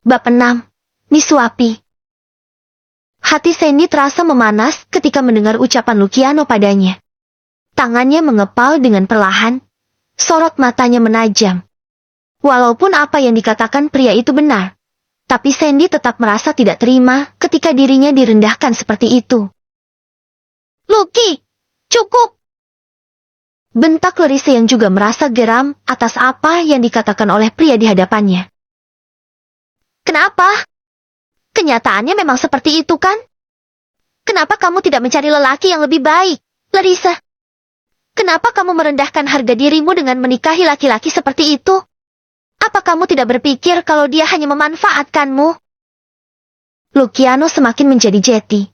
Bab 6. Disuapi. Hati Sandy terasa memanas ketika mendengar ucapan Luciano padanya. Tangannya mengepal dengan perlahan, sorot matanya menajam. Walaupun apa yang dikatakan pria itu benar, tapi Sandy tetap merasa tidak terima ketika dirinya direndahkan seperti itu. "Lucky, cukup!" bentak Larissa yang juga merasa geram atas apa yang dikatakan oleh pria di hadapannya. "Kenapa? Kenyataannya memang seperti itu kan? Kenapa kamu tidak mencari lelaki yang lebih baik, Larissa? Kenapa kamu merendahkan harga dirimu dengan menikahi laki-laki seperti itu? Apa kamu tidak berpikir kalau dia hanya memanfaatkanmu?" Luciano semakin menjadi jeti.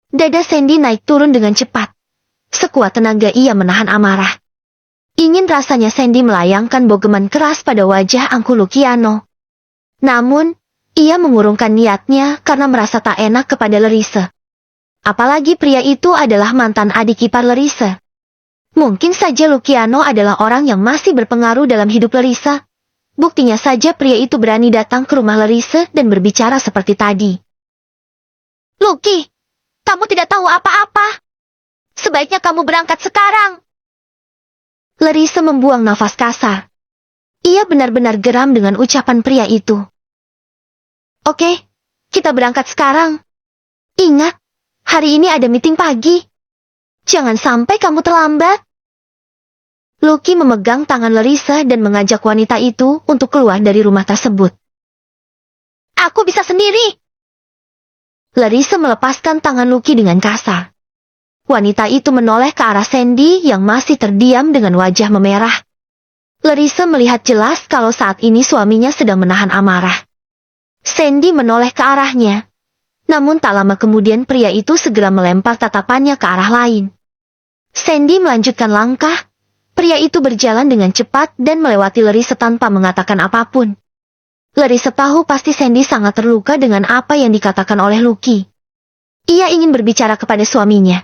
Dada Sandy naik turun dengan cepat. Sekuat tenaga ia menahan amarah. Ingin rasanya Sandy melayangkan bogeman keras pada wajah angkuh Luciano. Namun, ia mengurungkan niatnya karena merasa tak enak kepada Larissa. Apalagi pria itu adalah mantan adik ipar Larissa. Mungkin saja Luciano adalah orang yang masih berpengaruh dalam hidup Larissa. Buktinya saja pria itu berani datang ke rumah Larissa dan berbicara seperti tadi. "Lucky, kamu tidak tahu apa-apa. Sebaiknya kamu berangkat sekarang." Larissa membuang nafas kasar. Ia benar-benar geram dengan ucapan pria itu. "Oke, kita berangkat sekarang. Ingat, hari ini ada meeting pagi. Jangan sampai kamu terlambat." Lucky memegang tangan Larissa dan mengajak wanita itu untuk keluar dari rumah tersebut. "Aku bisa sendiri." Larissa melepaskan tangan Lucky dengan kasar. Wanita itu menoleh ke arah Sandy yang masih terdiam dengan wajah memerah. Larissa melihat jelas kalau saat ini suaminya sedang menahan amarah. Sandy menoleh ke arahnya. Namun tak lama kemudian pria itu segera melempar tatapannya ke arah lain. Sandy melanjutkan langkah. Pria itu berjalan dengan cepat dan melewati Larissa tanpa mengatakan apapun. Larissa tahu pasti Sandy sangat terluka dengan apa yang dikatakan oleh Lucky. Ia ingin berbicara kepada suaminya.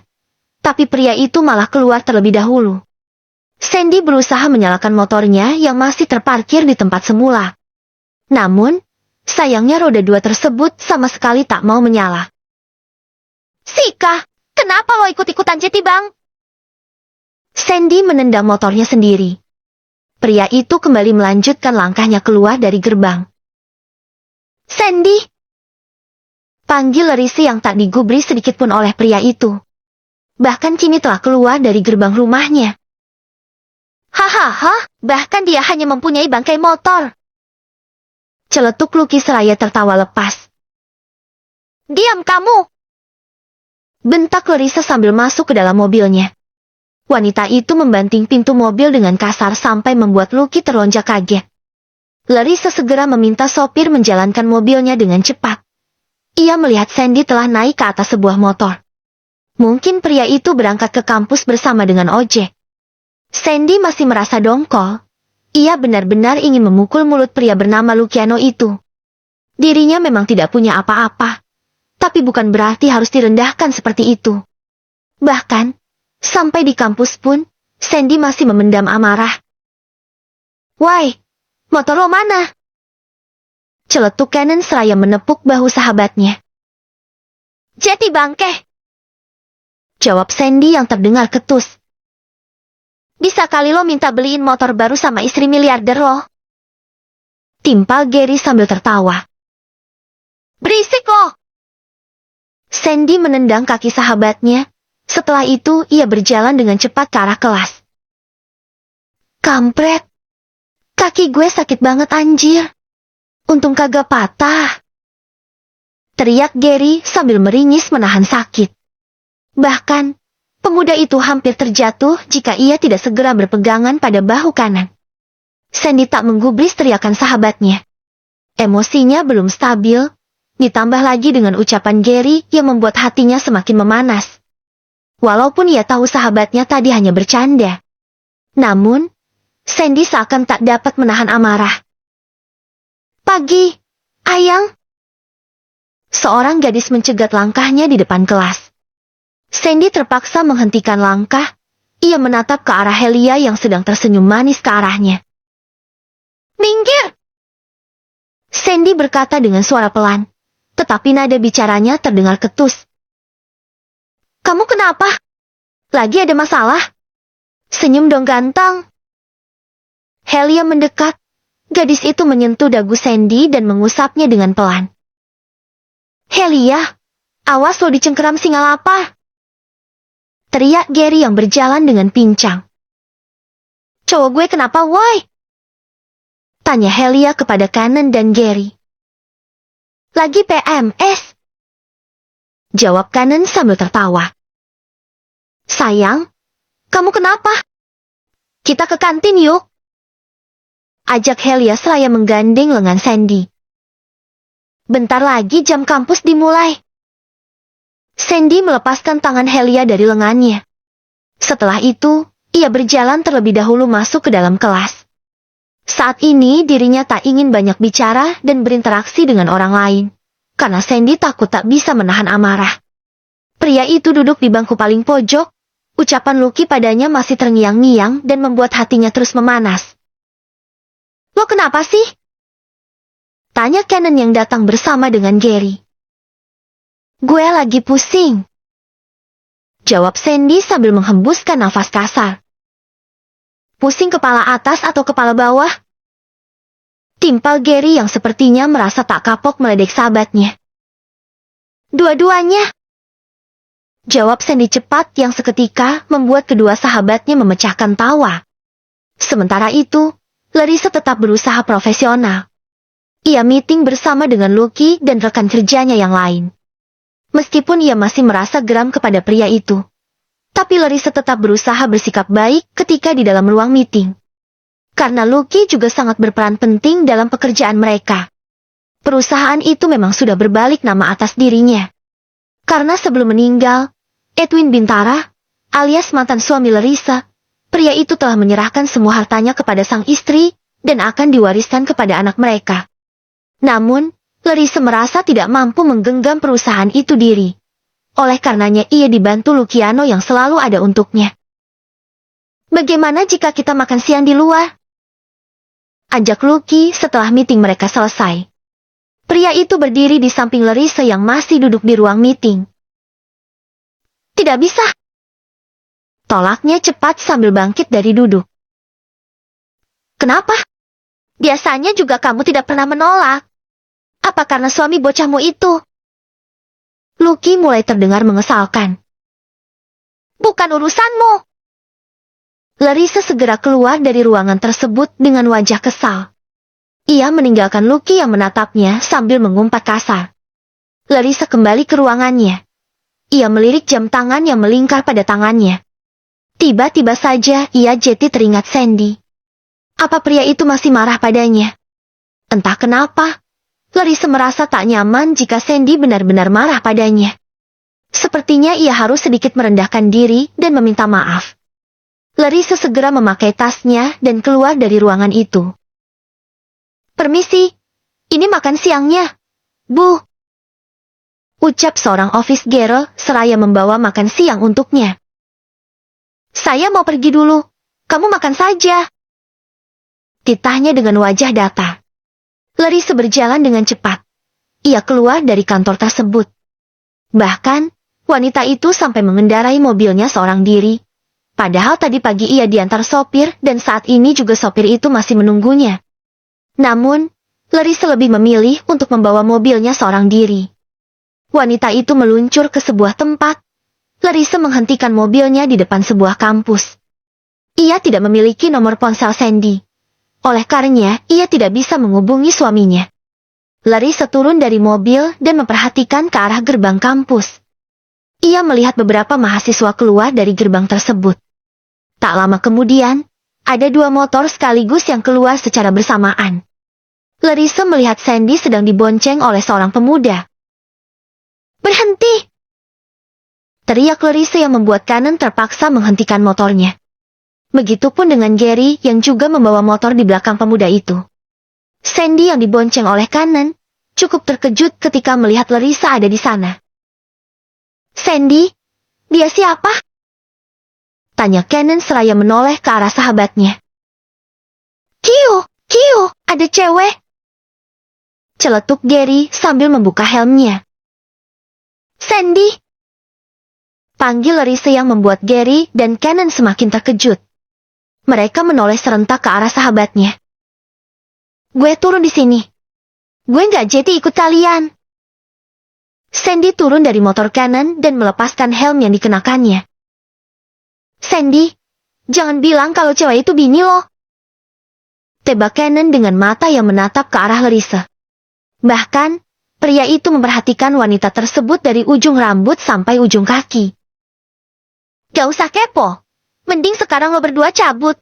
Tapi pria itu malah keluar terlebih dahulu. Sandy berusaha menyalakan motornya yang masih terparkir di tempat semula. Namun, sayangnya roda dua tersebut sama sekali tak mau menyala. "Sika, kenapa lo ikut-ikutan jeti bang?" Sandy menendang motornya sendiri. Pria itu kembali melanjutkan langkahnya keluar dari gerbang. "Sandy!" panggil Larissa yang tak digubris sedikitpun oleh pria itu. Bahkan kini telah keluar dari gerbang rumahnya. "Hahaha, bahkan dia hanya mempunyai bangkai motor." Celetuk Lucky seraya tertawa lepas. "Diam kamu!" bentak Larissa sambil masuk ke dalam mobilnya. Wanita itu membanting pintu mobil dengan kasar sampai membuat Lucky terlonjak kaget. Larissa segera meminta sopir menjalankan mobilnya dengan cepat. Ia melihat Sandy telah naik ke atas sebuah motor. Mungkin pria itu berangkat ke kampus bersama dengan ojek. Sandy masih merasa dongkol. Ia benar-benar ingin memukul mulut pria bernama Luciano itu. Dirinya memang tidak punya apa-apa. Tapi bukan berarti harus direndahkan seperti itu. Bahkan, sampai di kampus pun, Sandy masih memendam amarah. "Woi, motor lo mana?" celetuk Cannon seraya menepuk bahu sahabatnya. "Jeti bangke," jawab Sandy yang terdengar ketus. "Bisa kali lo minta beliin motor baru sama istri miliarder lo?" timpal Gary sambil tertawa. "Berisik lo!" Sandy menendang kaki sahabatnya. Setelah itu ia berjalan dengan cepat ke arah kelas. "Kampret! Kaki gue sakit banget anjir. Untung kagak patah," teriak Gary sambil meringis menahan sakit. Bahkan, pemuda itu hampir terjatuh jika ia tidak segera berpegangan pada bahu kanan. Sandy tak menggubris teriakan sahabatnya. Emosinya belum stabil, ditambah lagi dengan ucapan Gary yang membuat hatinya semakin memanas. Walaupun ia tahu sahabatnya tadi hanya bercanda. Namun, Sandy seakan tak dapat menahan amarah. "Pagi, Ayang!" Seorang gadis mencegat langkahnya di depan kelas. Sandy terpaksa menghentikan langkah. Ia menatap ke arah Helia yang sedang tersenyum manis ke arahnya. "Minggir!" Sandy berkata dengan suara pelan, tetapi nada bicaranya terdengar ketus. Kamu kenapa? Lagi ada masalah? Senyum dong ganteng. Helia mendekat. Gadis itu menyentuh dagu Sandy dan mengusapnya dengan pelan. Helia, awas lo dicengkeram singa lapar. Teriak Gary yang berjalan dengan pincang. Cowok gue kenapa woi? Tanya Helia kepada Cannon dan Gary. Lagi PMS. Jawab Cannon sambil tertawa. Sayang, kamu kenapa? Kita ke kantin yuk. Ajak Helia seraya menggandeng lengan Sandy. Bentar lagi jam kampus dimulai. Sandy melepaskan tangan Helia dari lengannya. Setelah itu, ia berjalan terlebih dahulu masuk ke dalam kelas. Saat ini dirinya tak ingin banyak bicara dan berinteraksi dengan orang lain, karena Sandy takut tak bisa menahan amarah. Pria itu duduk di bangku paling pojok, ucapan Lucky padanya masih terngiang-ngiang dan membuat hatinya terus memanas. Lo kenapa sih? Tanya Cannon yang datang bersama dengan Gary. Gue lagi pusing. Jawab Sandy sambil menghembuskan nafas kasar. Pusing kepala atas atau kepala bawah? Timpal Gary yang sepertinya merasa tak kapok meledek sahabatnya. Dua-duanya. Jawab Sandy cepat yang seketika membuat kedua sahabatnya memecahkan tawa. Sementara itu, Larissa tetap berusaha profesional. Ia meeting bersama dengan Lucky dan rekan kerjanya yang lain. Meskipun ia masih merasa geram kepada pria itu, tapi Larissa tetap berusaha bersikap baik ketika di dalam ruang meeting. Karena Lucky juga sangat berperan penting dalam pekerjaan mereka. Perusahaan itu memang sudah berbalik nama atas dirinya. Karena sebelum meninggal, Edwin Bintara, alias mantan suami Larissa, pria itu telah menyerahkan semua hartanya kepada sang istri dan akan diwariskan kepada anak mereka. Namun, Larissa merasa tidak mampu menggenggam perusahaan itu diri. Oleh karenanya ia dibantu Luciano yang selalu ada untuknya. Bagaimana jika kita makan siang di luar? Ajak Lucky setelah meeting mereka selesai. Pria itu berdiri di samping Larissa yang masih duduk di ruang meeting. Tidak bisa. Tolaknya cepat sambil bangkit dari duduk. Kenapa? Biasanya juga kamu tidak pernah menolak. Apa karena suami bocahmu itu? Lucky mulai terdengar mengesalkan. Bukan urusanmu. Larissa segera keluar dari ruangan tersebut dengan wajah kesal. Ia meninggalkan Lucky yang menatapnya sambil mengumpat kasar. Larissa kembali ke ruangannya. Ia melirik jam tangan yang melingkar pada tangannya. Tiba-tiba saja ia jadi teringat Sandy. Apa pria itu masih marah padanya? Entah kenapa, Larissa merasa tak nyaman jika Sandy benar-benar marah padanya. Sepertinya ia harus sedikit merendahkan diri dan meminta maaf. Larissa segera memakai tasnya dan keluar dari ruangan itu. Permisi, ini makan siangnya, Bu. Ucap seorang office girl seraya membawa makan siang untuknya. Saya mau pergi dulu, kamu makan saja. Titahnya dengan wajah datar. Larissa berjalan dengan cepat. Ia keluar dari kantor tersebut. Bahkan, wanita itu sampai mengendarai mobilnya seorang diri. Padahal tadi pagi ia diantar sopir dan saat ini juga sopir itu masih menunggunya. Namun, Larissa lebih memilih untuk membawa mobilnya seorang diri. Wanita itu meluncur ke sebuah tempat. Larissa menghentikan mobilnya di depan sebuah kampus. Ia tidak memiliki nomor ponsel Sandy. Oleh karenanya, ia tidak bisa menghubungi suaminya. Larissa turun dari mobil dan memperhatikan ke arah gerbang kampus. Ia melihat beberapa mahasiswa keluar dari gerbang tersebut. Tak lama kemudian, ada dua motor sekaligus yang keluar secara bersamaan. Larissa melihat Sandy sedang dibonceng oleh seorang pemuda. Berhenti! Teriak Larissa yang membuat Cannon terpaksa menghentikan motornya. Begitupun dengan Gary yang juga membawa motor di belakang pemuda itu. Sandy yang dibonceng oleh Cannon cukup terkejut ketika melihat Larissa ada di sana. Sandy, dia siapa? Tanya Cannon seraya menoleh ke arah sahabatnya. Kyo, ada cewek. Celetuk Gary sambil membuka helmnya. Sandy! Panggil Larissa yang membuat Gary dan Cannon semakin terkejut. Mereka menoleh serentak ke arah sahabatnya. Gue turun di sini. Gue nggak jadi ikut kalian. Sandy turun dari motor Cannon dan melepaskan helm yang dikenakannya. Sandy, jangan bilang kalau cewek itu bini lo. Tebak Cannon dengan mata yang menatap ke arah Larissa. Bahkan, pria itu memperhatikan wanita tersebut dari ujung rambut sampai ujung kaki. Gak usah kepo. Mending sekarang lo berdua cabut.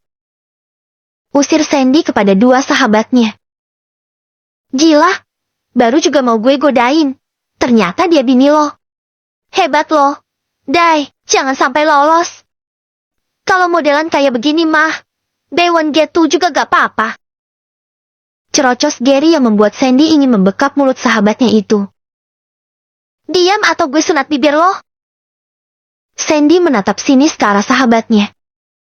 Usir Sandy kepada dua sahabatnya. Gila, baru juga mau gue godain. Ternyata dia bini lo. Hebat lo. Dai, jangan sampai lolos. Kalau modelan kayak begini mah, Buy One Get Two juga gak apa-apa. Cerocos Gary yang membuat Sandy ingin membekap mulut sahabatnya itu. Diam atau gue sunat bibir lo. Sandy menatap sinis ke arah sahabatnya.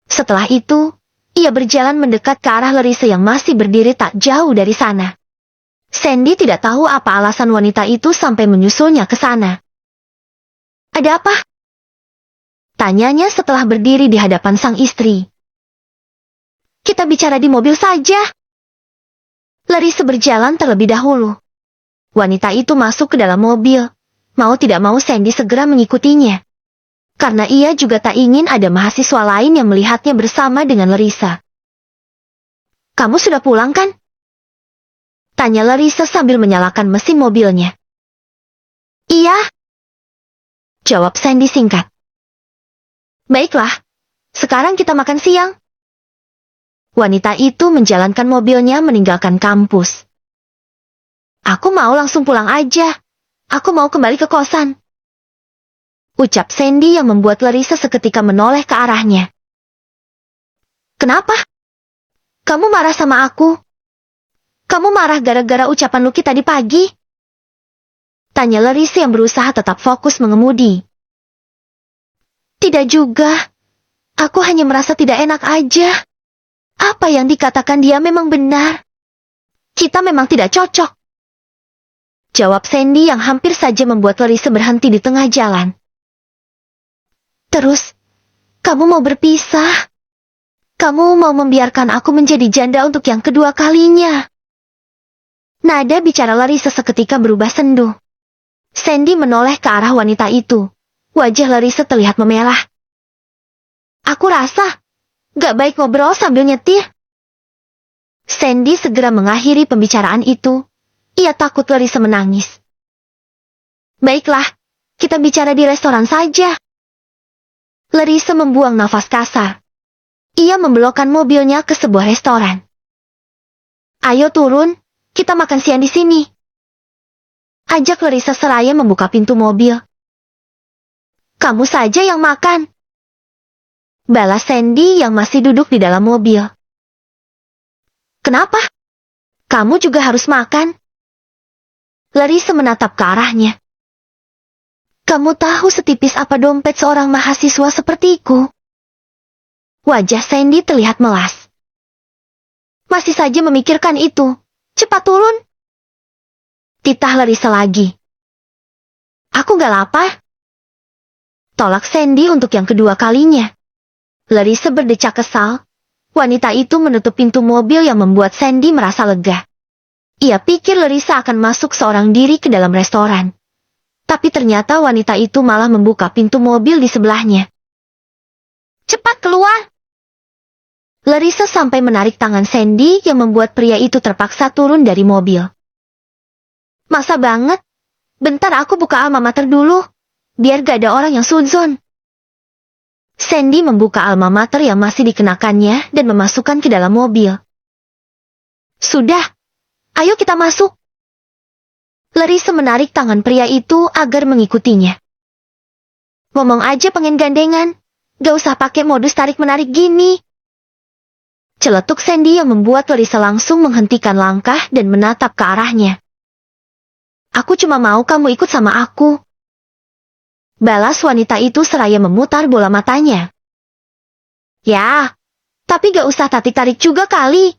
Setelah itu, ia berjalan mendekat ke arah Larissa yang masih berdiri tak jauh dari sana. Sandy tidak tahu apa alasan wanita itu sampai menyusulnya ke sana. Ada apa? Tanyanya setelah berdiri di hadapan sang istri. Kita bicara di mobil saja. Larissa berjalan terlebih dahulu. Wanita itu masuk ke dalam mobil. Mau tidak mau Sandy segera mengikutinya. Karena ia juga tak ingin ada mahasiswa lain yang melihatnya bersama dengan Larissa. Kamu sudah pulang kan? Tanya Larissa sambil menyalakan mesin mobilnya. Iya. Jawab Sandy singkat. Baiklah, sekarang kita makan siang. Wanita itu menjalankan mobilnya meninggalkan kampus. Aku mau langsung pulang aja. Aku mau kembali ke kosan. Ucap Sandy yang membuat Larissa seketika menoleh ke arahnya. Kenapa? Kamu marah sama aku? Kamu marah gara-gara ucapan Lucky tadi pagi? Tanya Larissa yang berusaha tetap fokus mengemudi. Tidak juga. Aku hanya merasa tidak enak aja. Apa yang dikatakan dia memang benar. Kita memang tidak cocok. Jawab Sandy yang hampir saja membuat Larissa berhenti di tengah jalan. Terus, kamu mau berpisah? Kamu mau membiarkan aku menjadi janda untuk yang kedua kalinya? Nada bicara Larissa seketika berubah sendu. Sandy menoleh ke arah wanita itu. Wajah Larissa terlihat memerah. Aku rasa gak baik ngobrol sambil nyetir. Sandy segera mengakhiri pembicaraan itu. Ia takut Larissa menangis. Baiklah, kita bicara di restoran saja. Larissa membuang nafas kasar. Ia membelokkan mobilnya ke sebuah restoran. Ayo turun, kita makan siang di sini. Ajak Larissa seraya membuka pintu mobil. Kamu saja yang makan. Balas Sandy yang masih duduk di dalam mobil. Kenapa? Kamu juga harus makan. Larissa menatap ke arahnya. Kamu tahu setipis apa dompet seorang mahasiswa sepertiku? Wajah Sandy terlihat melas. Masih saja memikirkan itu. Cepat turun. Titah Larissa lagi. Aku gak lapar. Tolak Sandy untuk yang kedua kalinya. Larissa berdecak kesal. Wanita itu menutup pintu mobil yang membuat Sandy merasa lega. Ia pikir Larissa akan masuk seorang diri ke dalam restoran. Tapi ternyata wanita itu malah membuka pintu mobil di sebelahnya. Cepat keluar! Larissa sampai menarik tangan Sandy yang membuat pria itu terpaksa turun dari mobil. Masa banget? Bentar aku buka alma mater dulu. Biar gak ada orang yang sudzon. Sandy membuka alma mater yang masih dikenakannya dan memasukkan ke dalam mobil. Sudah, ayo kita masuk. Larissa menarik tangan pria itu agar mengikutinya. Ngomong aja pengen gandengan, gak usah pakai modus tarik-menarik gini. Celetuk Sandy yang membuat Larissa langsung menghentikan langkah dan menatap ke arahnya. Aku cuma mau kamu ikut sama aku. Balas wanita itu seraya memutar bola matanya. Ya, tapi gak usah tarik-tarik juga kali.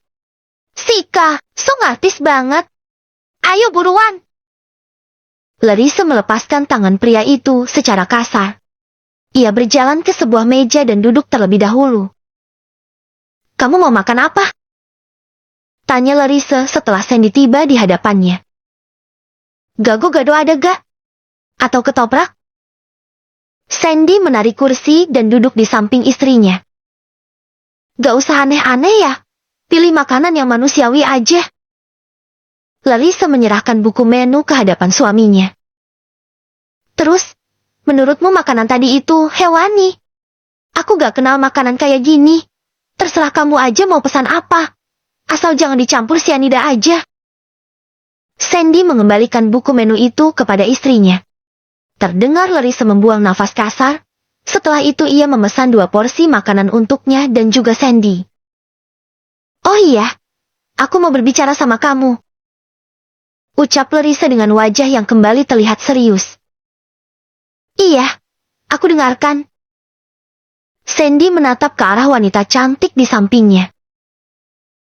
Sika, so artis banget. Ayo buruan! Larissa melepaskan tangan pria itu secara kasar. Ia berjalan ke sebuah meja dan duduk terlebih dahulu. Kamu mau makan apa? Tanya Larissa setelah Sandy tiba di hadapannya. Gado-gado ada gak? Atau ketoprak? Sandy menarik kursi dan duduk di samping istrinya. Gak usah aneh-aneh ya. Pilih makanan yang manusiawi aja. Larissa menyerahkan buku menu ke hadapan suaminya. Terus, menurutmu makanan tadi itu hewani? Aku gak kenal makanan kayak gini. Terserah kamu aja mau pesan apa. Asal jangan dicampur sianida aja. Sandy mengembalikan buku menu itu kepada istrinya. Terdengar Larissa membuang nafas kasar. Setelah itu ia memesan 2 porsi makanan untuknya dan juga Sandy. Oh iya, aku mau berbicara sama kamu. Ucap Larissa dengan wajah yang kembali terlihat serius. Iya, aku dengarkan. Sandy menatap ke arah wanita cantik di sampingnya.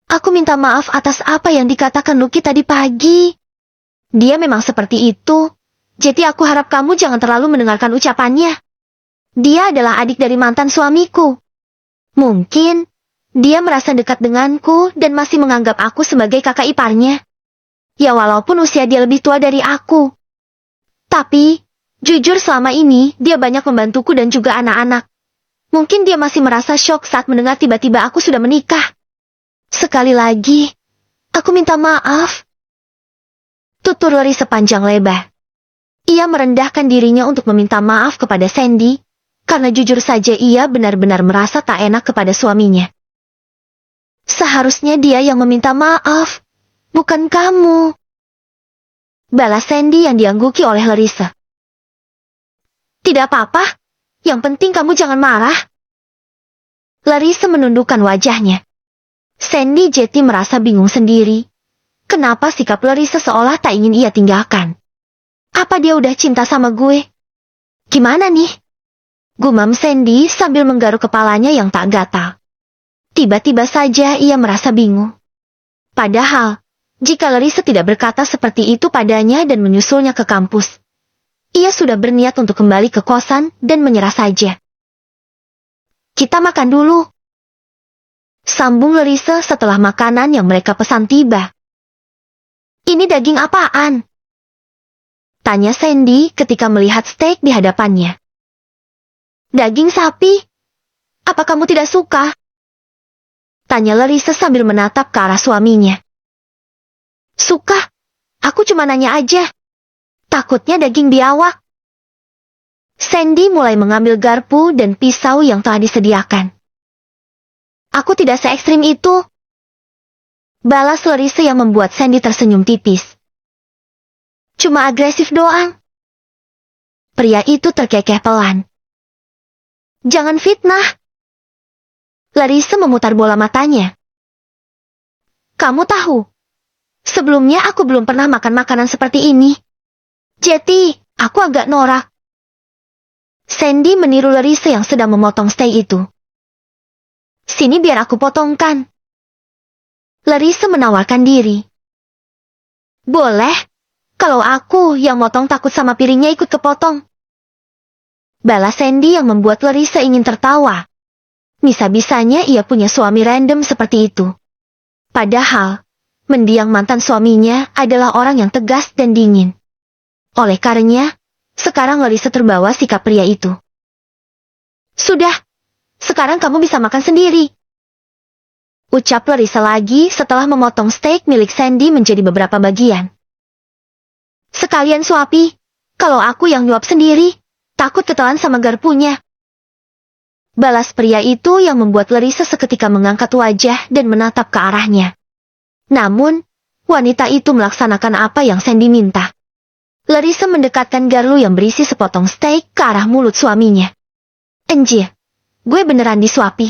Aku minta maaf atas apa yang dikatakan Lucky tadi pagi. Dia memang seperti itu, jadi aku harap kamu jangan terlalu mendengarkan ucapannya. Dia adalah adik dari mantan suamiku. Mungkin, dia merasa dekat denganku dan masih menganggap aku sebagai kakak iparnya. Ya walaupun usia dia lebih tua dari aku. Tapi, jujur selama ini dia banyak membantuku dan juga anak-anak. Mungkin dia masih merasa syok saat mendengar tiba-tiba aku sudah menikah. Sekali lagi, aku minta maaf. Tutur Larissa sepanjang lebar. Ia merendahkan dirinya untuk meminta maaf kepada Sandy, karena jujur saja ia benar-benar merasa tak enak kepada suaminya. Seharusnya dia yang meminta maaf. Bukan kamu. Balas Sandy yang diangguki oleh Larissa. Tidak apa-apa. Yang penting kamu jangan marah. Larissa menundukkan wajahnya. Sandy jadi merasa bingung sendiri. Kenapa sikap Larissa seolah tak ingin ia tinggalkan? Apa dia udah cinta sama gue? Gimana nih? Gumam Sandy sambil menggaruk kepalanya yang tak gatal. Tiba-tiba saja ia merasa bingung. Padahal, jika Larissa tidak berkata seperti itu padanya dan menyusulnya ke kampus, ia sudah berniat untuk kembali ke kosan dan menyerah saja. Kita makan dulu. Sambung Larissa setelah makanan yang mereka pesan tiba. Ini daging apaan? Tanya Sandy ketika melihat steak di hadapannya. Daging sapi. Apa kamu tidak suka? Tanya Larissa sambil menatap ke arah suaminya. Suka? Aku cuma nanya aja. Takutnya daging biawak. Sandy mulai mengambil garpu dan pisau yang telah disediakan. Aku tidak se-ekstrim itu. Balas Larissa yang membuat Sandy tersenyum tipis. Cuma agresif doang. Pria itu terkekeh pelan. Jangan fitnah. Larissa memutar bola matanya. Kamu tahu, sebelumnya aku belum pernah makan makanan seperti ini. Jadi, aku agak norak. Sandy meniru Larissa yang sedang memotong steak itu. Sini biar aku potongkan. Larissa menawarkan diri. Boleh, kalau aku yang motong takut sama piringnya ikut kepotong. Balas Sandy yang membuat Larissa ingin tertawa. Bisa-bisanya ia punya suami random seperti itu. Padahal, mendiang mantan suaminya adalah orang yang tegas dan dingin. Oleh karenanya, sekarang Larissa terbawa sikap pria itu. Sudah, sekarang kamu bisa makan sendiri. Ucap Larissa lagi setelah memotong steak milik Sandy menjadi beberapa bagian. Sekalian suapi, kalau aku yang nyuap sendiri, takut ketelan sama garpunya. Balas pria itu yang membuat Larissa seketika mengangkat wajah dan menatap ke arahnya. Namun, wanita itu melaksanakan apa yang Sandy minta. Larissa mendekatkan garpu yang berisi sepotong steak ke arah mulut suaminya. Anjir, gue beneran disuapi.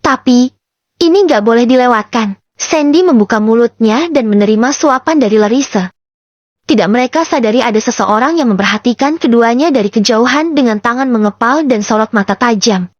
Tapi, ini gak boleh dilewatkan. Sandy membuka mulutnya dan menerima suapan dari Larissa. Tidak mereka sadari ada seseorang yang memperhatikan keduanya dari kejauhan dengan tangan mengepal dan sorot mata tajam.